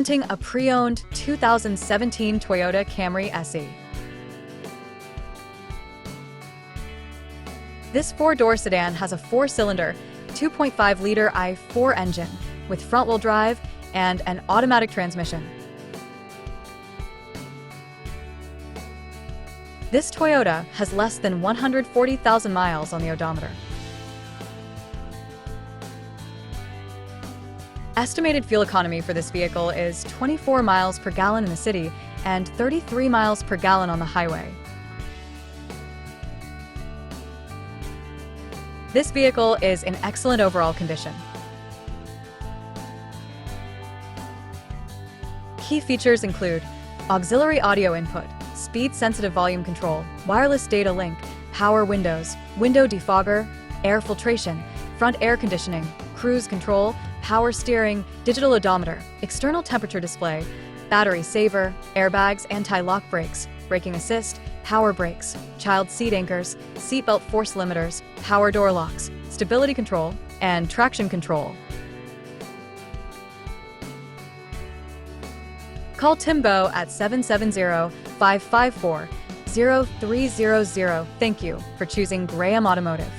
Presenting a pre-owned 2017 Toyota Camry SE. This four-door sedan has a four-cylinder, 2.5-liter i4 engine with front-wheel drive and an automatic transmission. This Toyota has less than 140,000 miles on the odometer. Estimated fuel economy for this vehicle is 24 miles per gallon in the city and 33 miles per gallon on the highway. This vehicle is in excellent overall condition. Key features include auxiliary audio input, speed-sensitive volume control, wireless data link, power windows, window defogger, air filtration, front air conditioning, cruise control, power steering, digital odometer, external temperature display, battery saver, airbags, anti-lock brakes, braking assist, power brakes, child seat anchors, seatbelt force limiters, power door locks, stability control, and traction control. Call Timbo at 770-554-0300. Thank you for choosing Graham Automotive.